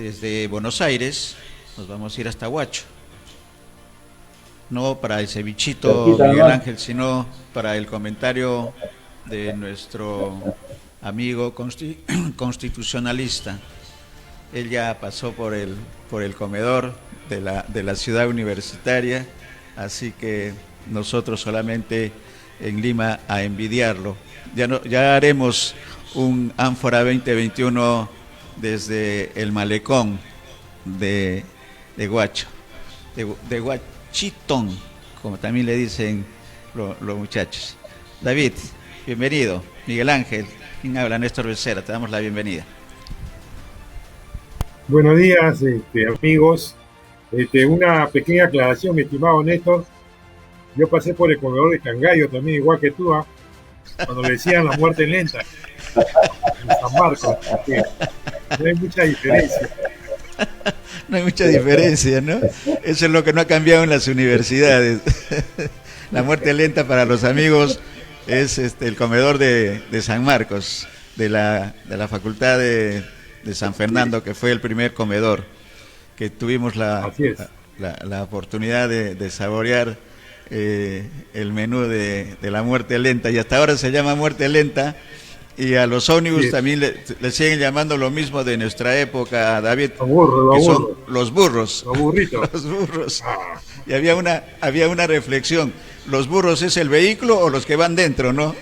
desde Buenos Aires nos vamos a ir hasta Huacho. No para el cevichito Cerquita Miguel nomás. Ángel, sino para el comentario de nuestro amigo constitucionalista. Él ya pasó por el comedor de la ciudad universitaria, así que nosotros solamente en Lima a envidiarlo. Ya, no, ya haremos un Ánfora 2021 desde el malecón de, de Huacho, de Huachitón, como también le dicen los muchachos. David, bienvenido. Miguel Ángel, quien habla, Néstor Becerra, te damos la bienvenida. Buenos días, amigos. Una pequeña aclaración, mi estimado Néstor. Yo pasé por el comedor de Cangallo también, igual que tú, cuando le decían la muerte lenta en San Marcos. Que no hay mucha diferencia. No hay mucha diferencia, ¿no? Eso es lo que no ha cambiado en las universidades. La muerte lenta para los amigos es el comedor de San Marcos, de la Facultad de San Fernando, que fue el primer comedor que tuvimos Así es. la oportunidad de saborear el menú de la muerte lenta, y hasta ahora se llama muerte lenta. Y a los ómnibus Sí. también le siguen llamando lo mismo de nuestra época, David, Los que son burros, los burros. los burritos. Los burros. Ah, Y había una reflexión: ¿los burros es el vehículo o los que van dentro, no?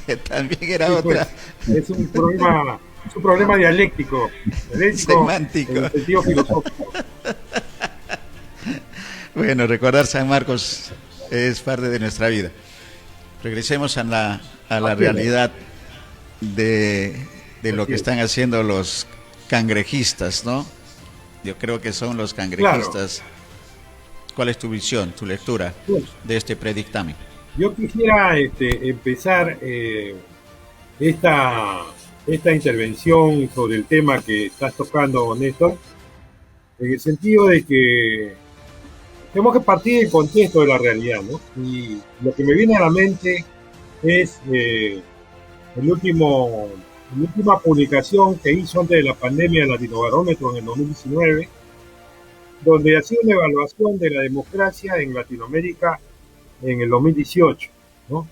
Que también era sí, otra. pues, es un problema dialéctico en Semántico. el sentido filosófico. Bueno, recordar San Marcos es parte de nuestra vida. Regresemos a la Así es, realidad de lo así que es. están haciendo los cangrejistas, ¿no? Yo creo que son los Claro. cangrejistas. ¿Cuál es tu visión, tu lectura Bueno, de este predictamen? yo quisiera empezar esta, esta intervención sobre el tema que estás tocando, Néstor, en el sentido de que tenemos que partir del contexto de la realidad, ¿no? Y lo que me viene a la mente es el último, la última publicación que hizo antes de la pandemia el Latinobarómetro en el 2019, donde hacía una evaluación de la democracia en Latinoamérica en el 2018, ¿no?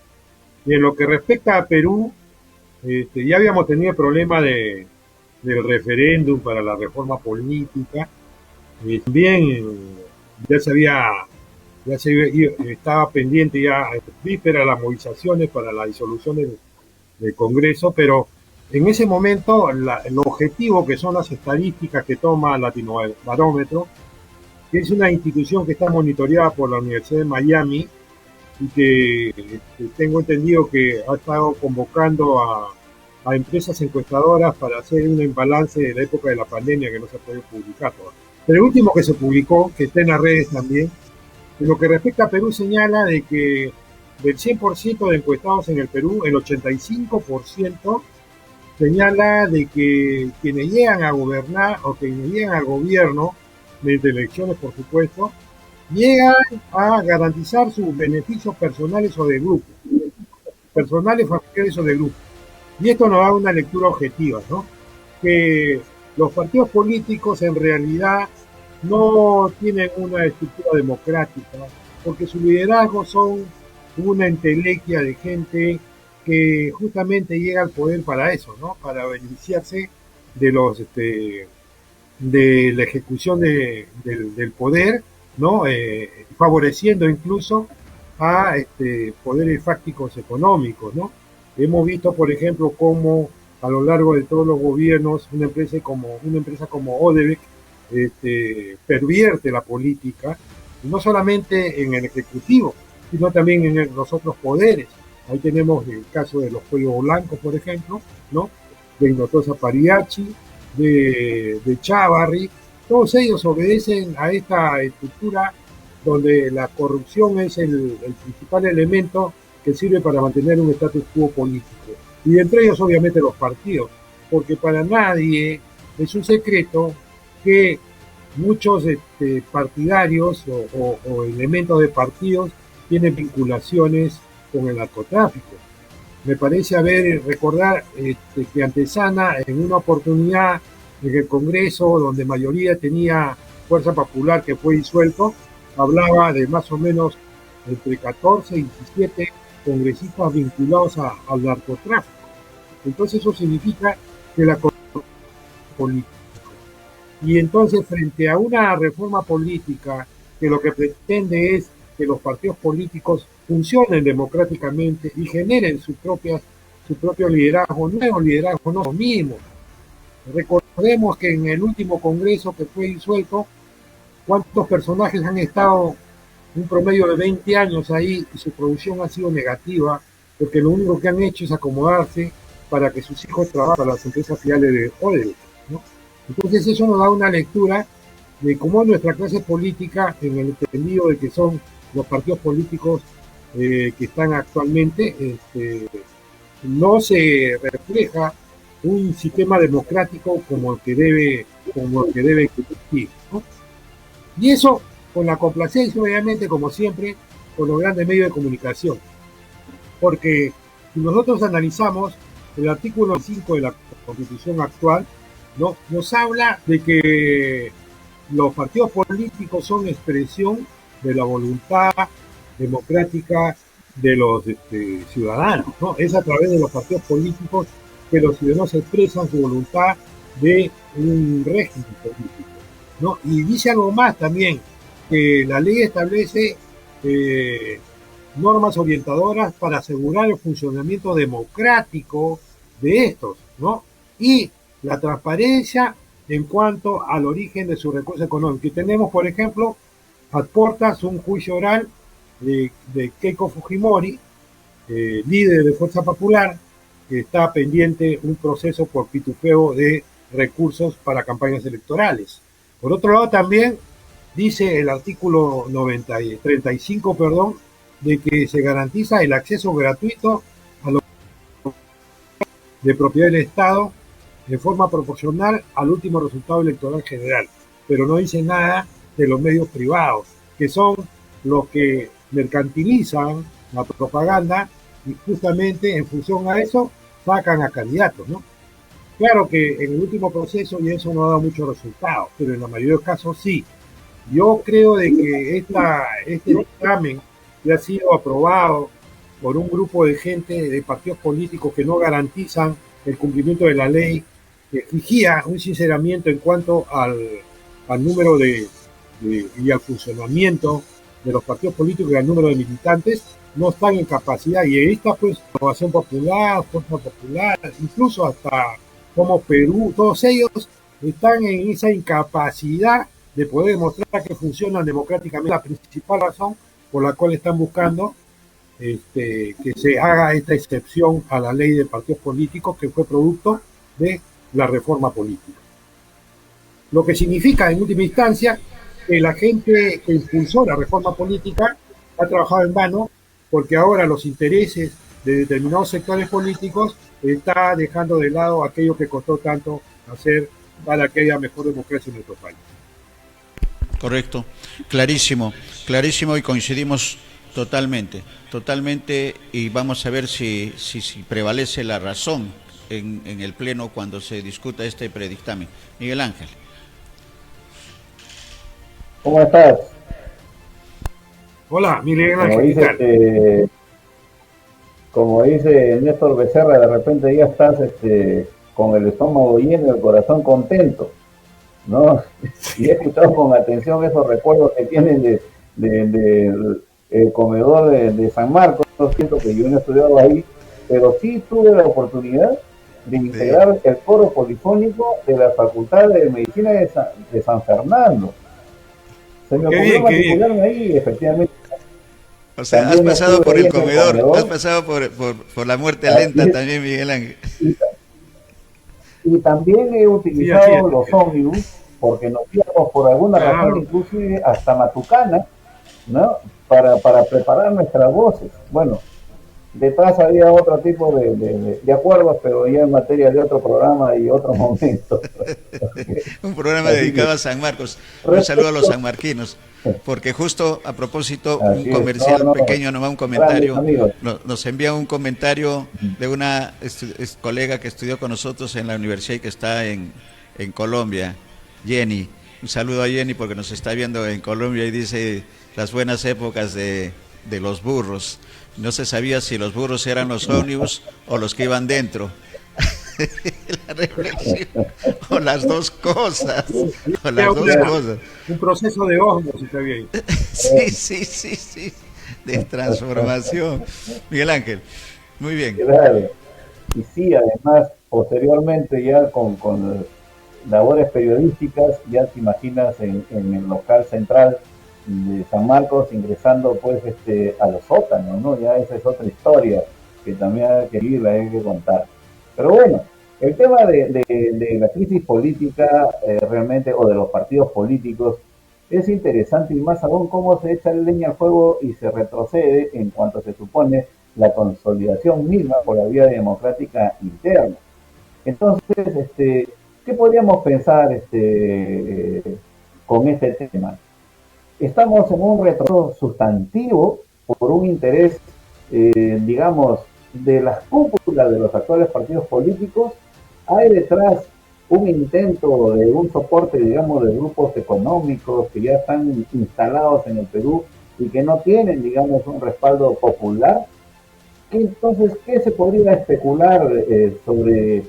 Y en lo que respecta a Perú, ya habíamos tenido el problema del referéndum para la reforma política, y también ya se había, estaba pendiente ya víspera las movilizaciones para la disolución del Congreso, pero en ese momento el objetivo que son las estadísticas que toma Latinobarómetro, que es una institución que está monitoreada por la Universidad de Miami y que tengo entendido que ha estado convocando a empresas encuestadoras para hacer un balance de la época de la pandemia que no se ha podido publicar todavía. Pero el último que se publicó, que está en las redes también, en lo que respecta a Perú, señala de que del 100% de encuestados en el Perú, el 85% señala de que quienes llegan a gobernar o quienes llegan al gobierno, mediante elecciones por supuesto, llegan a garantizar sus beneficios personales o de grupo, personales, familiares o de grupo. Y esto nos da una lectura objetiva, ¿no? Que los partidos políticos en realidad no tienen una estructura democrática, porque su liderazgo son una entelequia de gente que justamente llega al poder para eso, ¿no? Para beneficiarse de los de la ejecución del poder, ¿no? Favoreciendo incluso a poderes fácticos económicos, ¿no? Hemos visto, por ejemplo, cómo a lo largo de todos los gobiernos una empresa como Odebrecht pervierte la política, y no solamente en el ejecutivo, sino también en los otros poderes. Ahí tenemos el caso de los cuellos blancos, por ejemplo, ¿no? De Hinojosa Pariachi, de Chávarri. Todos ellos obedecen a esta estructura donde la corrupción es el principal elemento que sirve para mantener un status quo político. Y entre ellos, obviamente, los partidos, porque para nadie es un secreto que muchos partidarios o elementos de partidos tienen vinculaciones con el narcotráfico. Me parece recordar que Antesana en una oportunidad en el Congreso, donde mayoría tenía Fuerza Popular, que fue disuelto, hablaba de más o menos entre 14 y 17 congresistas vinculados al narcotráfico. Entonces eso significa que la política. Y entonces frente a una reforma política que lo que pretende es que los partidos políticos funcionen democráticamente y generen su propio liderazgo, nuevo liderazgo, no lo mismo. Recordemos que en el último congreso que fue disuelto, cuántos personajes han estado un promedio de 20 años ahí y su producción ha sido negativa, porque lo único que han hecho es acomodarse para que sus hijos trabajen para las empresas filiales de Odebrecht, ¿no? Entonces eso nos da una lectura de cómo nuestra clase política, en el entendido de que son los partidos políticos que están actualmente, no se refleja un sistema democrático como el que debe existir, ¿no? Y eso con la complacencia, obviamente, como siempre, con los grandes medios de comunicación. Porque si nosotros analizamos el artículo 5 de la Constitución actual, ¿no? Nos habla de que los partidos políticos son expresión de la voluntad democrática de los ciudadanos, ¿no? Es a través de los partidos políticos que los ciudadanos expresan su voluntad de un régimen político, ¿no? Y dice algo más también, que la ley establece normas orientadoras para asegurar el funcionamiento democrático de estos, ¿no? Y la transparencia en cuanto al origen de sus recursos económicos. Y tenemos, por ejemplo, a puertas un juicio oral de Keiko Fujimori, líder de Fuerza Popular, que está pendiente un proceso por pitufeo de recursos para campañas electorales. Por otro lado, también dice el artículo 35, perdón, de que se garantiza el acceso gratuito a los de propiedad del Estado de forma proporcional al último resultado electoral general, pero no dice nada de los medios privados, que son los que mercantilizan la propaganda y justamente en función a eso sacan a candidatos, ¿no? Claro que en el último proceso y eso no ha dado muchos resultados, pero en la mayoría de los casos sí. Yo creo de que este dictamen que ha sido aprobado por un grupo de gente de partidos políticos que no garantizan el cumplimiento de la ley, que exigía un sinceramiento en cuanto al número y al funcionamiento de los partidos políticos y al número de militantes, no están en capacidad. Y esta pues Renovación Popular, Fuerza Popular, incluso hasta como Perú, todos ellos están en esa incapacidad de poder demostrar que funcionan democráticamente. La principal razón por la cual están buscando que se haga esta excepción a la ley de partidos políticos que fue producto de la reforma política. Lo que significa, en última instancia, que la gente que impulsó la reforma política ha trabajado en vano, porque ahora los intereses de determinados sectores políticos está dejando de lado aquello que costó tanto hacer para que haya mejor democracia en nuestro país. Correcto, clarísimo, clarísimo, y coincidimos totalmente, y vamos a ver si prevalece la razón en el Pleno cuando se discuta este predictamen. Miguel Ángel. ¿Cómo estás? Hola, Miguel Ángel. Como dice Néstor Becerra, de repente ya estás con el estómago lleno y el corazón contento, ¿no? Y he escuchado con atención esos recuerdos que tienen del comedor de San Marcos. Siento que yo no he estudiado ahí, pero sí tuve la oportunidad de integrar el coro polifónico de la Facultad de Medicina de San Fernando. Se me ocurrió matricularme ahí, efectivamente. O sea, has pasado por el comedor, has pasado por la muerte lenta también, Miguel Ángel. Y también he utilizado los ómnibus, porque nos íbamos por alguna razón, inclusive hasta Matucana, ¿no? Para preparar nuestras voces. Bueno, detrás había otro tipo de acuerdos, pero ya en materia de otro programa y otro momento. Un programa dedicado a San Marcos. Un saludo a los sanmarquinos, porque justo a propósito, un comercial pequeño, nomás un comentario, nos envía un comentario de una colega que estudió con nosotros en la universidad y que está en en Colombia, Jenny. Un saludo a Jenny porque nos está viendo en Colombia y dice las buenas épocas de los burros. No se sabía si los burros eran los ómnibus o los que iban dentro. La reflexión. O las dos cosas. O las dos cosas. Un proceso de osmosis está bien. Sí, sí, sí, sí. De transformación. Miguel Ángel, muy bien. Claro. Y sí, además, posteriormente ya con labores periodísticas, ya te imaginas en el local central de San Marcos ingresando pues a los sótanos, ¿no? Ya esa es otra historia que también hay que ir, hay que contar. Pero bueno, el tema de la crisis política realmente, o de los partidos políticos, es interesante y más aún cómo se echa leña al fuego y se retrocede en cuanto se supone la consolidación misma por la vía democrática interna. Entonces, ¿qué podríamos pensar con este tema? Estamos en un retroceso sustantivo por un interés, digamos, de las cúpulas de los actuales partidos políticos. Hay detrás un intento de un soporte, digamos, de grupos económicos que ya están instalados en el Perú y que no tienen, digamos, un respaldo popular. Entonces, ¿qué se podría especular sobre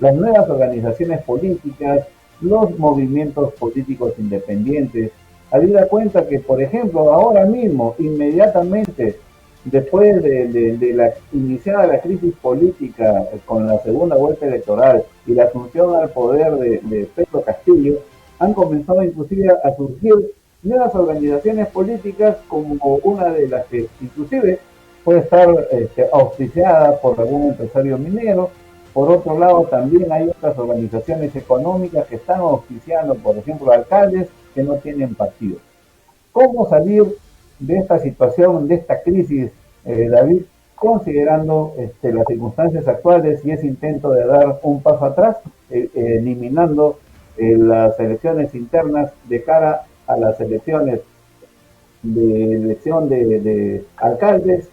las nuevas organizaciones políticas, los movimientos políticos independientes? Habida cuenta que, por ejemplo, ahora mismo, inmediatamente después de la iniciada la crisis política con la segunda vuelta electoral y la asunción al poder de Pedro Castillo, han comenzado inclusive a surgir nuevas organizaciones políticas, como una de las que inclusive puede estar auspiciada por algún empresario minero. Por otro lado, también hay otras organizaciones económicas que están auspiciando, por ejemplo, alcaldes que no tienen partido. ¿Cómo salir de esta situación, de esta crisis, David, considerando las circunstancias actuales y ese intento de dar un paso atrás, eliminando las elecciones internas de cara a las elecciones de elección de alcaldes,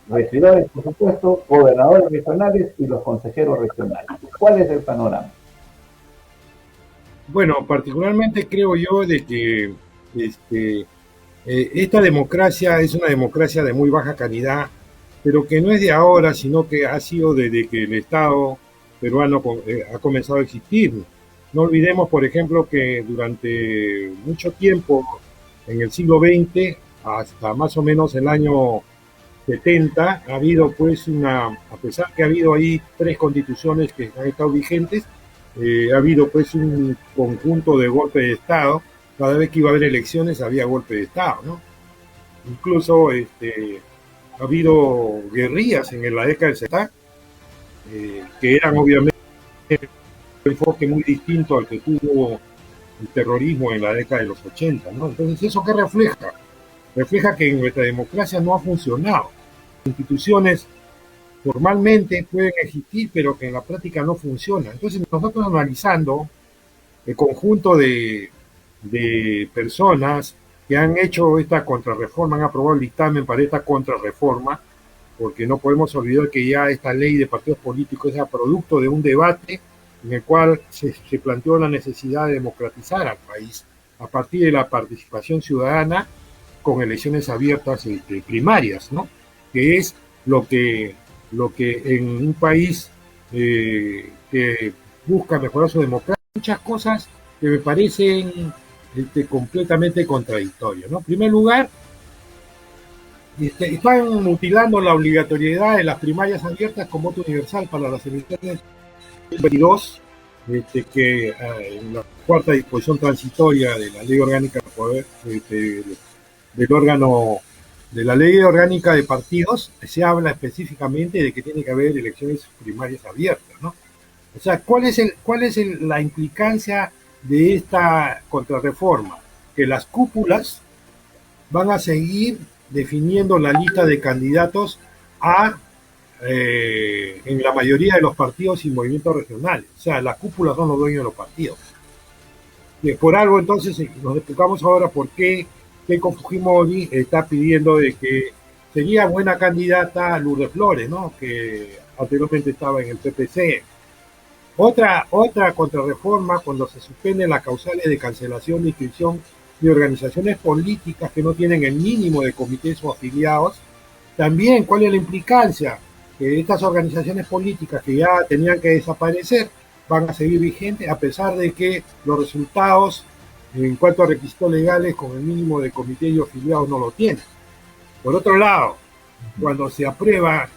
regidores, por supuesto, gobernadores regionales y los consejeros regionales? ¿Cuál es el panorama? Bueno, particularmente creo yo de que esta democracia es una democracia de muy baja calidad, pero que no es de ahora, sino que ha sido desde que el Estado peruano ha comenzado a existir. No olvidemos, por ejemplo, que durante mucho tiempo, en el siglo XX, hasta más o menos el año 70, ha habido pues a pesar que ha habido ahí 3 constituciones que han estado vigentes, ha habido pues un conjunto de golpes de Estado. Cada vez que iba a haber elecciones había golpe de Estado, ¿no? Incluso ha habido guerrillas en la década del 70, que eran obviamente un enfoque muy distinto al que tuvo el terrorismo en la década de los 80, ¿no? Entonces, ¿eso qué refleja? Refleja que en nuestra democracia no ha funcionado. Instituciones formalmente pueden existir, pero que en la práctica no funcionan. Entonces, nosotros analizando el conjunto de personas que han hecho esta contrarreforma, han aprobado el dictamen para esta contrarreforma, porque no podemos olvidar que ya esta ley de partidos políticos es producto de un debate en el cual se planteó la necesidad de democratizar al país a partir de la participación ciudadana con elecciones abiertas primarias, ¿no? Que es lo que en un país que busca mejorar su democracia, muchas cosas que me parecen completamente contradictorias, ¿no? En primer lugar, están mutilando la obligatoriedad de las primarias abiertas con voto universal para las elecciones 2022, que en la cuarta disposición transitoria de la ley orgánica de poder, del órgano de la ley orgánica de partidos, se habla específicamente de que tiene que haber elecciones primarias abiertas, ¿no? O sea, ¿cuál es la implicancia de esta contrarreforma? Que las cúpulas van a seguir definiendo la lista de candidatos en la mayoría de los partidos y movimientos regionales. O sea, las cúpulas son los dueños de los partidos. Y por algo, entonces, nos explicamos ahora por qué Keiko Fujimori está pidiendo de que sería buena candidata Lourdes Flores, ¿no? Que anteriormente estaba en el PPC. Otra contrarreforma, cuando se suspenden las causales de cancelación de inscripción de organizaciones políticas que no tienen el mínimo de comités o afiliados. También, ¿cuál es la implicancia? Que estas organizaciones políticas que ya tenían que desaparecer van a seguir vigentes a pesar de que los resultados en cuanto a requisitos legales con el mínimo de comité y afiliados no lo tienen. Por otro lado, cuando se aprueba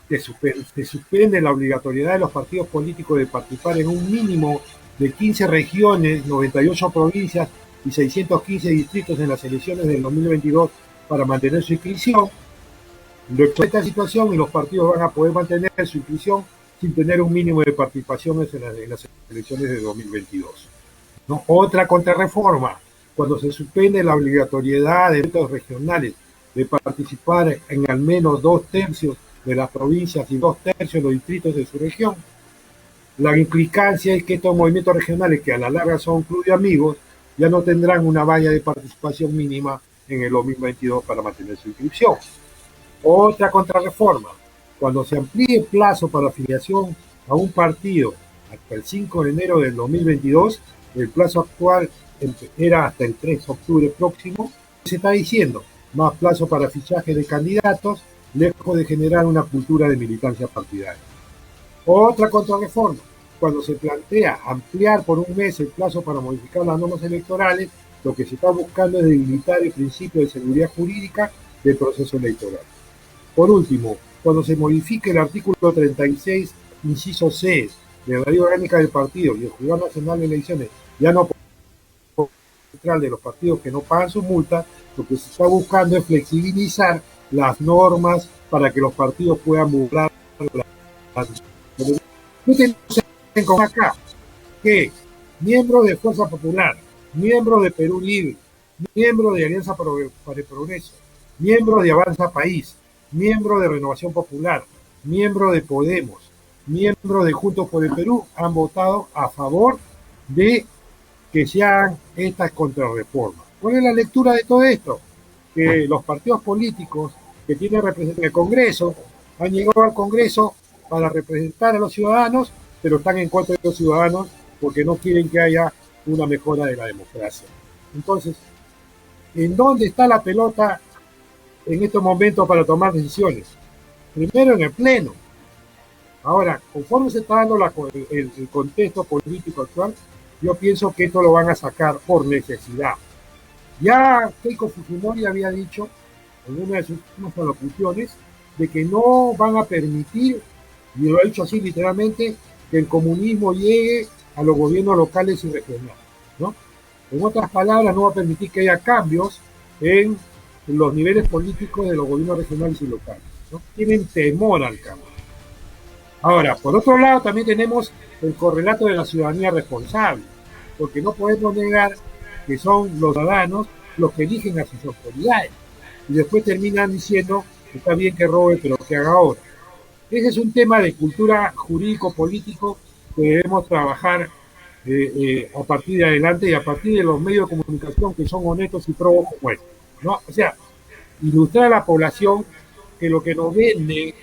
que se suspende la obligatoriedad de los partidos políticos de participar en un mínimo de 15 regiones, 98 provincias y 615 distritos en las elecciones del 2022 para mantener su inscripción. Luego de esta situación, y los partidos van a poder mantener su inscripción sin tener un mínimo de participaciones en las elecciones de 2022. ¿No? Otra contrarreforma, cuando se suspende la obligatoriedad de eventos regionales de participar en al menos 2/3 de las provincias y 2/3 de los distritos de su región. La implicancia es que estos movimientos regionales, que a la larga son club de amigos, ya no tendrán una valla de participación mínima en el 2022 para mantener su inscripción. Otra contrarreforma, cuando se amplíe el plazo para afiliación a un partido hasta el 5 de enero del 2022, el plazo actual era hasta el 3 de octubre próximo, se está diciendo más plazo para fichaje de candidatos, lejos de generar una cultura de militancia partidaria. Otra contrarreforma, cuando se plantea ampliar por un mes el plazo para modificar las normas electorales, lo que se está buscando es debilitar el principio de seguridad jurídica del proceso electoral. Por último, cuando se modifique el artículo 36, inciso C, de la Ley Orgánica del Partido y el Juzgado Nacional de Elecciones ya no central de los partidos que no pagan sus multas, lo que se está buscando es flexibilizar las normas para que los partidos puedan burlar las... ¿Qué tenemos acá? Que miembros de Fuerza Popular, miembros de Perú Libre, miembros de Alianza para el Progreso, miembros de Avanza País, miembros de Renovación Popular, miembros de Podemos, miembros de Juntos por el Perú han votado a favor de que se hagan estas contrarreformas. ¿Cuál es la lectura de todo esto? Que los partidos políticos que tienen representación en el Congreso han llegado al Congreso para representar a los ciudadanos, pero están en contra de los ciudadanos porque no quieren que haya una mejora de la democracia. Entonces, ¿en dónde está la pelota en estos momentos para tomar decisiones? Primero en el Pleno. Ahora, conforme se está dando el contexto político actual, yo pienso que esto lo van a sacar por necesidad. Ya Keiko Fujimori había dicho en una de sus últimas alocuciones de que no van a permitir, y lo ha dicho así literalmente, que el comunismo llegue a los gobiernos locales y regionales, ¿no? En otras palabras, no va a permitir que haya cambios en los niveles políticos de los gobiernos regionales y locales, ¿no? Tienen temor al cambio. Ahora, por otro lado, también tenemos el correlato de la ciudadanía responsable, porque no podemos negar que son los ciudadanos los que eligen a sus autoridades, y después terminan diciendo que está bien que robe, pero que haga ahora. Ese es un tema de cultura jurídico-político que debemos trabajar a partir de adelante y a partir de los medios de comunicación que son honestos y probos como estos, ¿no? O sea, ilustrar a la población que lo que nos venden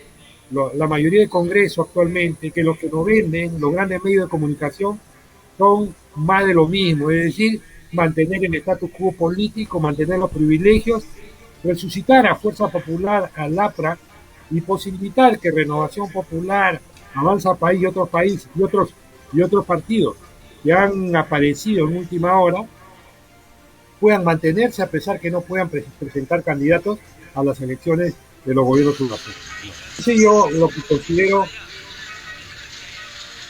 la mayoría del Congreso actualmente, que lo que nos venden los grandes medios de comunicación son más de lo mismo, es decir, mantener el status quo político, mantener los privilegios, resucitar a Fuerza Popular, al APRA, y posibilitar que Renovación Popular, Avanza País y otros países y otros partidos que han aparecido en última hora puedan mantenerse a pesar que no puedan presentar candidatos a las elecciones de los gobiernos sudamericano. Sí, yo lo que considero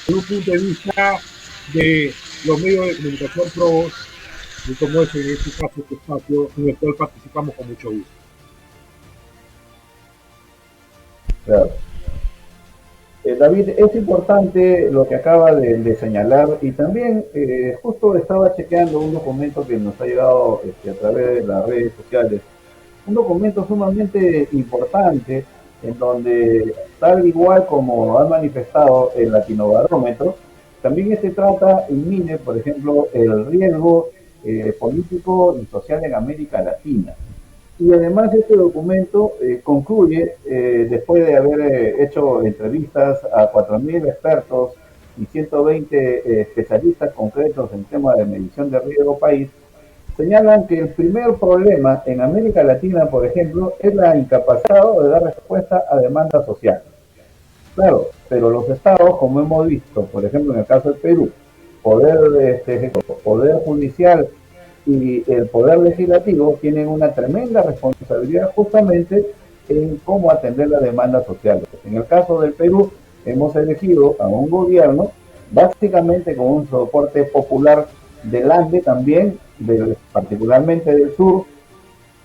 desde un punto de vista de los medios de comunicación probos, y como es en este caso este espacio en el cual participamos con mucho gusto. Claro. David, es importante lo que acaba de señalar y también justo estaba chequeando un documento que nos ha llegado a través de las redes sociales, un documento sumamente importante en donde, tal igual como han manifestado el Latinobarómetro, también se trata y mide, por ejemplo, el riesgo político y social en América Latina. Y además este documento concluye, después de haber hecho entrevistas a 4.000 expertos y 120 especialistas concretos en temas de medición de riesgo país, señalan que el primer problema en América Latina, por ejemplo, es la incapacidad de dar respuesta a demandas sociales. Claro, pero los estados, como hemos visto, por ejemplo, en el caso del Perú, poder judicial y el poder legislativo tienen una tremenda responsabilidad justamente en cómo atender las demandas sociales. En el caso del Perú, hemos elegido a un gobierno básicamente con un soporte popular del ANDE también, particularmente del sur,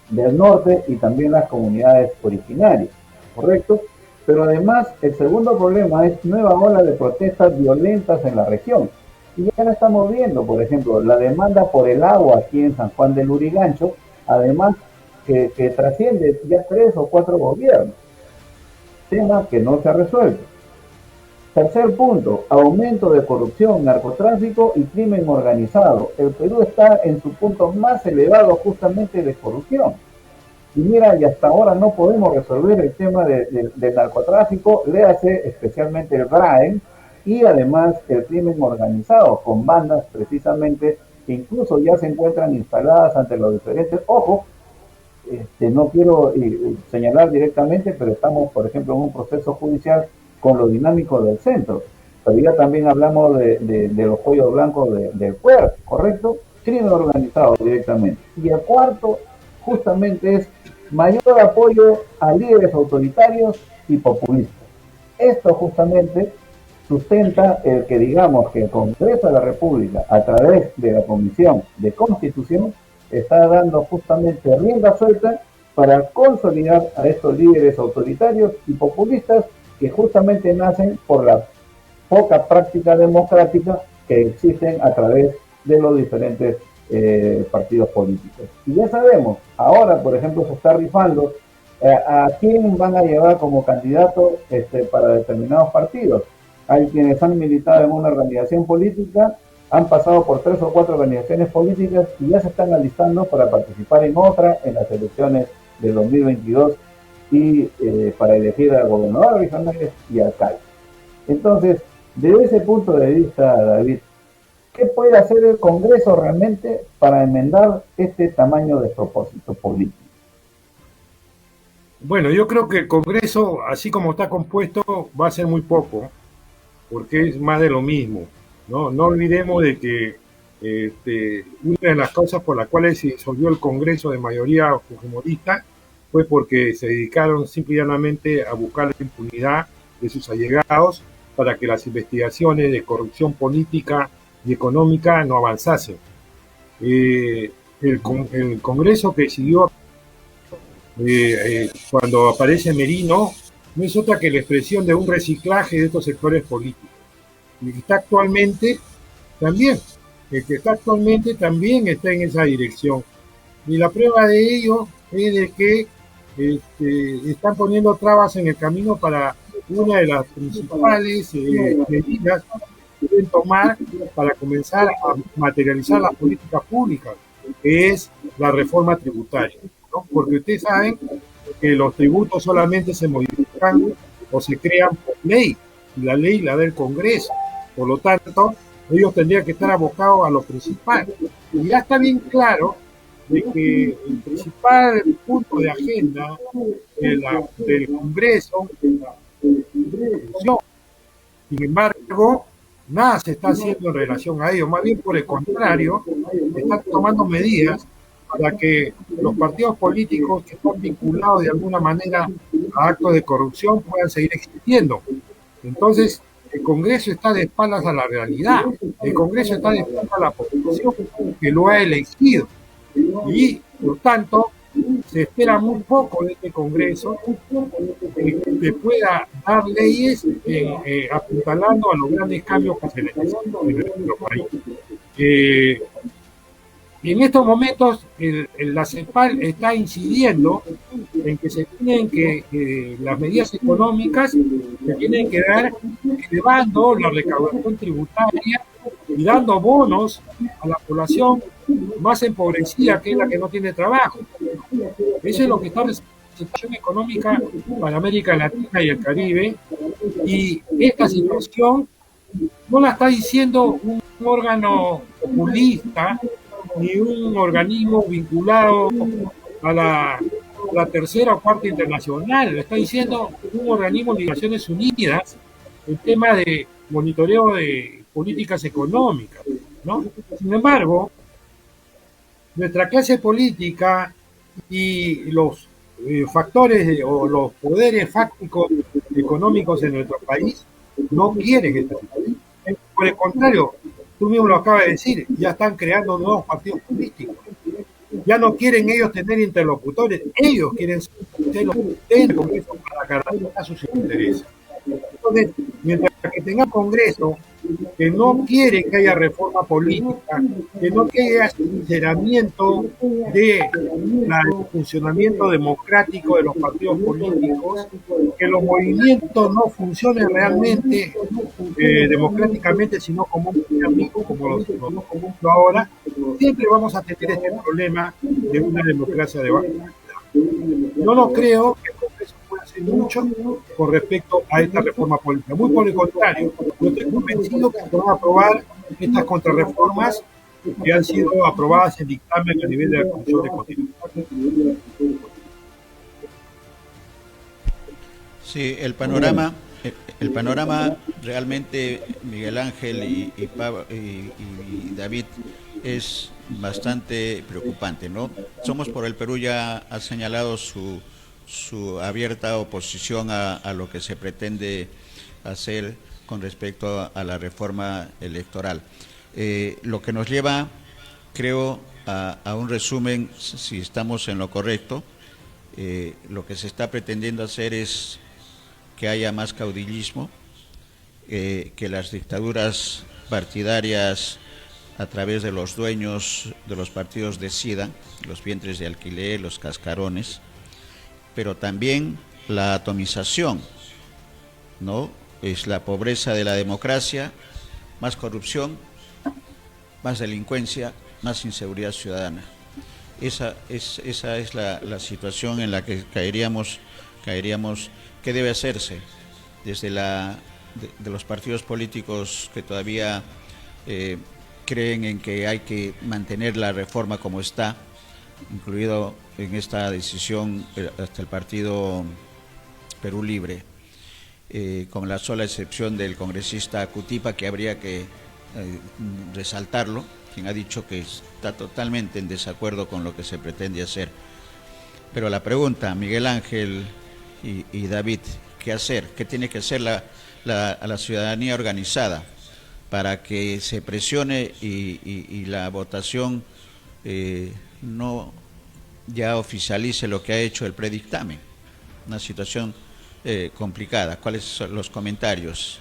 del norte y también las comunidades originarias, ¿correcto? Pero además, el segundo problema es nueva ola de protestas violentas en la región. Y ya la estamos viendo, por ejemplo, la demanda por el agua aquí en San Juan del Lurigancho, además que trasciende ya 3 o 4 gobiernos, tema que no se ha resuelto. Tercer punto, aumento de corrupción, narcotráfico y crimen organizado. El Perú está en su punto más elevado justamente de corrupción. Y mira, y hasta ahora no podemos resolver el tema del narcotráfico, léase especialmente el BRAEN, y además el crimen organizado, con bandas precisamente que incluso ya se encuentran instaladas ante los diferentes ojos. No quiero señalar directamente, pero estamos, por ejemplo, en un proceso judicial con lo dinámico del centro. Pero ya también hablamos de los cuellos blancos del puerto, ¿correcto? Crimen organizado directamente. Y el cuarto, justamente, es mayor apoyo a líderes autoritarios y populistas. Esto justamente sustenta el que digamos que el Congreso de la República, a través de la Comisión de Constitución, está dando justamente rienda suelta para consolidar a estos líderes autoritarios y populistas que justamente nacen por la poca práctica democrática que existen a través de los diferentes partidos políticos. Y ya sabemos, ahora por ejemplo se está rifando a quién van a llevar como candidato para determinados partidos. Hay quienes han militado en una organización política, han pasado por 3 o 4 organizaciones políticas y ya se están alistando para participar en otra en las elecciones de 2022 y para elegir a gobernadores regionales y alcaldes. Entonces, desde ese punto de vista, David, ¿qué puede hacer el Congreso realmente para enmendar este tamaño de propósito político? Bueno, yo creo que el Congreso, así como está compuesto, va a ser muy poco, porque es más de lo mismo. No olvidemos de que una de las causas por las cuales se disolvió el Congreso de mayoría fujimorista fue porque se dedicaron simple y llanamente a buscar la impunidad de sus allegados para que las investigaciones de corrupción política y económica no avanzasen. El Congreso que siguió cuando aparece Merino no es otra que la expresión de un reciclaje de estos sectores políticos. Y está actualmente también, el que está actualmente también está en esa dirección. Y la prueba de ello es de que están poniendo trabas en el camino para una de las principales medidas que deben tomar para comenzar a materializar las políticas públicas, que es la reforma tributaria, ¿no? Porque ustedes saben que los tributos solamente se modifican o se crean por ley, y la ley la da el Congreso. Por lo tanto, ellos tendrían que estar abocados a lo principal. Y ya está bien claro de que el principal punto de agenda del Congreso, sin embargo, nada se está haciendo en relación a ello. Más bien, por el contrario, están tomando medidas para que los partidos políticos que están vinculados de alguna manera a actos de corrupción puedan seguir existiendo. Entonces, el Congreso está de espaldas a la realidad. El Congreso está de espaldas a la población que lo ha elegido. Y, por tanto, se espera muy poco de este Congreso que pueda dar leyes apuntalando a los grandes cambios que se necesitan en nuestro país. En estos momentos, la CEPAL está incidiendo en que se tienen que las medidas económicas se tienen que dar elevando la recaudación tributaria y dando bonos a la población más empobrecida, que es la que no tiene trabajo. Eso es lo que está en la situación económica para América Latina y el Caribe, y esta situación no la está diciendo un órgano populista ni un organismo vinculado a la tercera o cuarta internacional, lo está diciendo un organismo de Naciones Unidas, el tema de monitoreo de políticas económicas, ¿no? Sin embargo, nuestra clase política y los o los poderes fácticos económicos en nuestro país no quieren esta situación. Por el contrario, tú mismo lo acabas de decir, ya están creando nuevos partidos políticos. Ya no quieren ellos tener interlocutores, ellos quieren ser los del Congreso para garantizar sus intereses. Entonces, mientras que tenga Congreso que no quiere que haya reforma política, que no quiere haya sinceramiento del funcionamiento democrático de los partidos políticos, que los movimientos no funcionen realmente democráticamente, sino como un amigo, como lo ahora, siempre vamos a tener este problema de una democracia de baja calidad. Yo no creo que el Congreso pueda hacer mucho con respecto a esta reforma política. Muy por el contrario, yo estoy convencido que se van a aprobar estas contrarreformas que han sido aprobadas en dictamen a nivel de la Comisión de Constitución. Sí, el panorama realmente, Miguel Ángel y David, es bastante preocupante, ¿no? Somos por el Perú ya ha señalado su abierta oposición a lo que se pretende hacer con respecto a la reforma electoral. Lo que nos lleva, creo, a un resumen, si estamos en lo correcto, lo que se está pretendiendo hacer es que haya más caudillismo, que las dictaduras partidarias a través de los dueños de los partidos decidan, los vientres de alquiler, los cascarones, pero también la atomización, ¿no? Es la pobreza de la democracia, más corrupción, más delincuencia, más inseguridad ciudadana. Esa es la situación en la que caeríamos. ¿Qué debe hacerse desde de los partidos políticos que todavía creen en que hay que mantener la reforma como está, incluido en esta decisión hasta el partido Perú Libre, con la sola excepción del congresista Cutipa, que habría que resaltarlo, quien ha dicho que está totalmente en desacuerdo con lo que se pretende hacer. Pero la pregunta, Miguel Ángel y David, ¿qué hacer? ¿Qué tiene que hacer a la ciudadanía organizada para que se presione y la votación no ya oficialice lo que ha hecho el predictamen? Una situación complicada. ¿Cuáles son los comentarios,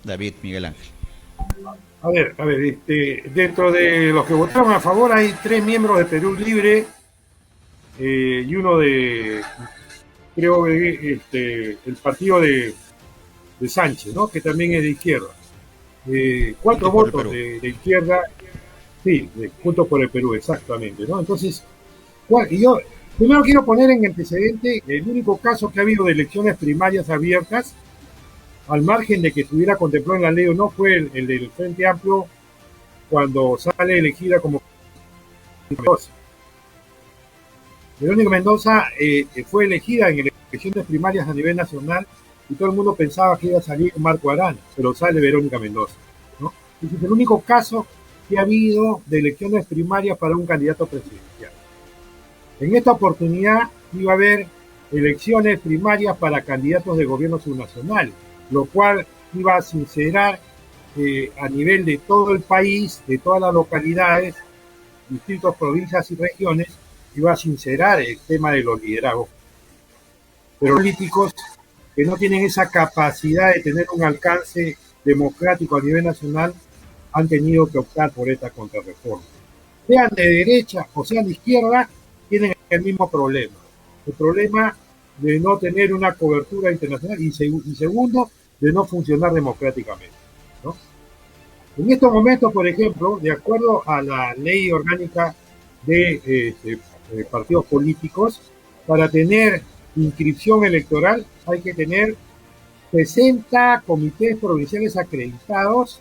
David, Miguel Ángel? A ver, dentro de los que votaron a favor hay 3 miembros de Perú Libre y uno creo que el partido de Sánchez, ¿no? Que también es de izquierda. 4 votos de izquierda, sí, Juntos por el Perú, exactamente, ¿no? Entonces, y yo primero quiero poner en antecedente el único caso que ha habido de elecciones primarias abiertas, al margen de que estuviera contemplado en la ley o no, fue el del Frente Amplio, cuando sale elegida como Mendoza. Verónica Mendoza fue elegida en elecciones primarias a nivel nacional y todo el mundo pensaba que iba a salir Marco Arana, pero sale Verónica Mendoza, ¿no? Ese es el único caso que ha habido de elecciones primarias para un candidato presidencial. En esta oportunidad iba a haber elecciones primarias para candidatos de gobierno subnacional, lo cual iba a sincerar a nivel de todo el país, de todas las localidades, distritos, provincias y regiones, iba a sincerar el tema de los liderazgos. Pero políticos que no tienen esa capacidad de tener un alcance democrático a nivel nacional han tenido que optar por esta contrarreforma. Sean de derecha o sean de izquierda, tienen el mismo problema. El problema de no tener una cobertura internacional y segundo, de no funcionar democráticamente, ¿no? En estos momentos, por ejemplo, de acuerdo a la ley orgánica de partidos políticos, para tener inscripción electoral hay que tener 60 comités provinciales acreditados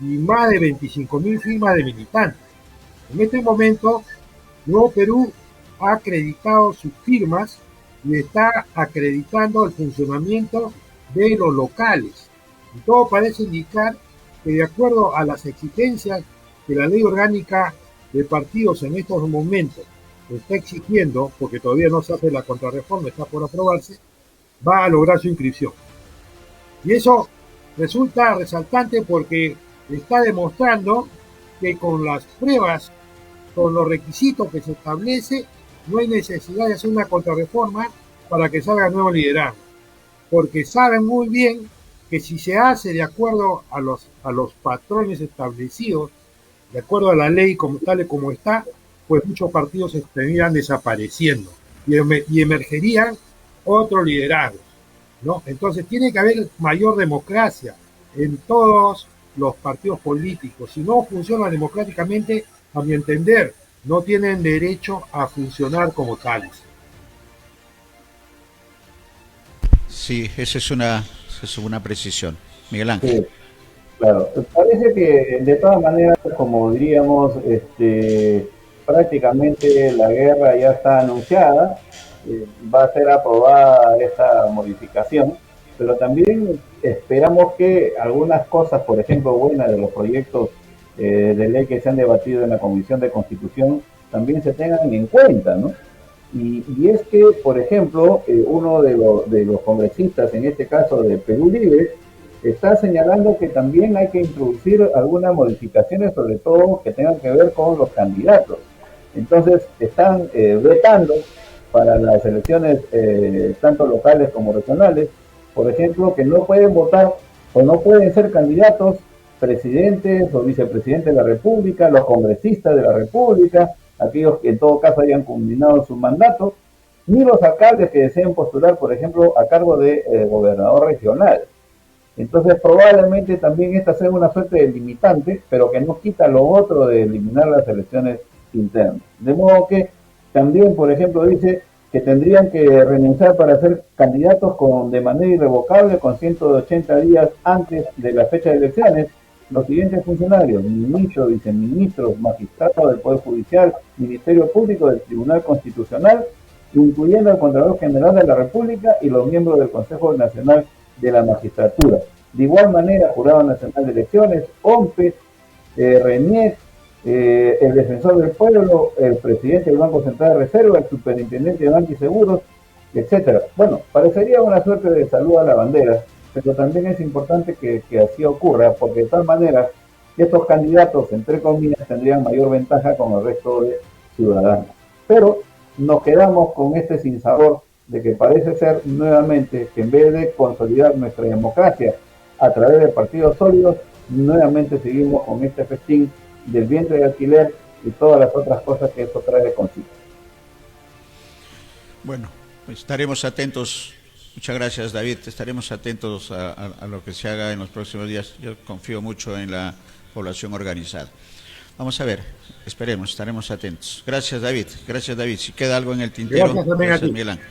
y más de 25.000 firmas de militantes. En este momento, Nuevo Perú ha acreditado sus firmas y está acreditando el funcionamiento de los locales. Y todo parece indicar que, de acuerdo a las exigencias que la ley orgánica de partidos en estos momentos está exigiendo, porque todavía no se hace la contrarreforma, está por aprobarse, va a lograr su inscripción. Y eso resulta resaltante porque está demostrando que con las pruebas, con los requisitos que se establece, no hay necesidad de hacer una contrarreforma para que salga nuevo liderazgo. Porque saben muy bien que si se hace de acuerdo a los patrones establecidos, de acuerdo a la ley como tal y como está, pues muchos partidos estarían desapareciendo y emergerían otros liderazgos, ¿no? Entonces tiene que haber mayor democracia en todos los partidos políticos. Si no funcionan democráticamente, a mi entender, no tienen derecho a funcionar como tales. Sí, esa es una precisión. Miguel Ángel. Sí, claro. Parece que de todas maneras, como diríamos, prácticamente la guerra ya está anunciada, va a ser aprobada esta modificación, pero también esperamos que algunas cosas, por ejemplo, buenas de los proyectos de ley que se han debatido en la Comisión de Constitución, también se tengan en cuenta, ¿no? Y es que, por ejemplo, uno de los congresistas, en este caso de Perú Libre, está señalando que también hay que introducir algunas modificaciones, sobre todo que tengan que ver con los candidatos. Entonces, están vetando para las elecciones tanto locales como regionales, por ejemplo, que no pueden votar o no pueden ser candidatos presidentes o vicepresidentes de la República, los congresistas de la República, aquellos que en todo caso hayan culminado su mandato, ni los alcaldes que deseen postular, por ejemplo, a cargo de gobernador regional. Entonces, probablemente también esta sea una suerte de limitante, pero que no quita lo otro de eliminar las elecciones internas. De modo que también, por ejemplo, dice que tendrían que renunciar para ser candidatos de manera irrevocable con 180 días antes de la fecha de elecciones los siguientes funcionarios: ministros, viceministros, magistrados del Poder Judicial, Ministerio Público, del Tribunal Constitucional, incluyendo al Contralor General de la República y los miembros del Consejo Nacional de la Magistratura. De igual manera, Jurado Nacional de Elecciones, OMPE, RENIEC, el Defensor del Pueblo, el presidente del Banco Central de Reserva, el superintendente de Banco y Seguros, etcétera. Bueno, parecería una suerte de salud a la bandera, pero también es importante que así ocurra, porque de tal manera estos candidatos, entre comillas, tendrían mayor ventaja con el resto de ciudadanos. Pero nos quedamos con este sinsabor de que parece ser nuevamente que en vez de consolidar nuestra democracia a través de partidos sólidos, nuevamente seguimos con este festín del vientre de alquiler y todas las otras cosas que esto trae consigo. Bueno, estaremos atentos. Muchas gracias, David. Estaremos atentos a lo que se haga en los próximos días. Yo confío mucho en la población organizada. Vamos a ver, esperemos, estaremos atentos. Gracias, David. Gracias, David. Si queda algo en el tintero, gracias, Miguel Ángel.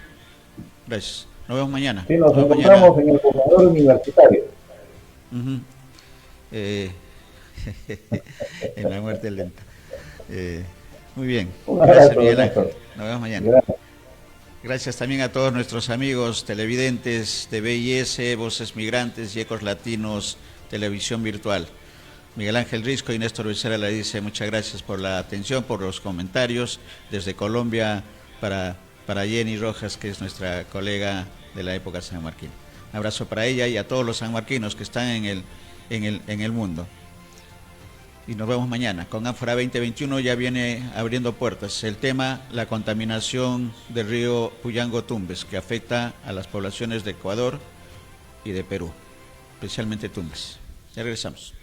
Gracias. Nos vemos mañana. Sí, nos encontramos mañana en el comedor universitario. En la muerte lenta. Muy bien. Gracias, Miguel Ángel. Nos vemos mañana. Gracias. Gracias también a todos nuestros amigos televidentes de BIS, Voces Migrantes y Ecos Latinos, Televisión Virtual. Miguel Ángel Risco y Néstor Becerra le dice muchas gracias por la atención, por los comentarios. Desde Colombia para Jenny Rojas, que es nuestra colega de la época sanmarquina. Un abrazo para ella y a todos los sanmarquinos que están en el mundo. Y nos vemos mañana. Con Ánfora 2021 ya viene abriendo puertas. El tema, la contaminación del río Puyango-Tumbes, que afecta a las poblaciones de Ecuador y de Perú, especialmente Tumbes. Ya regresamos.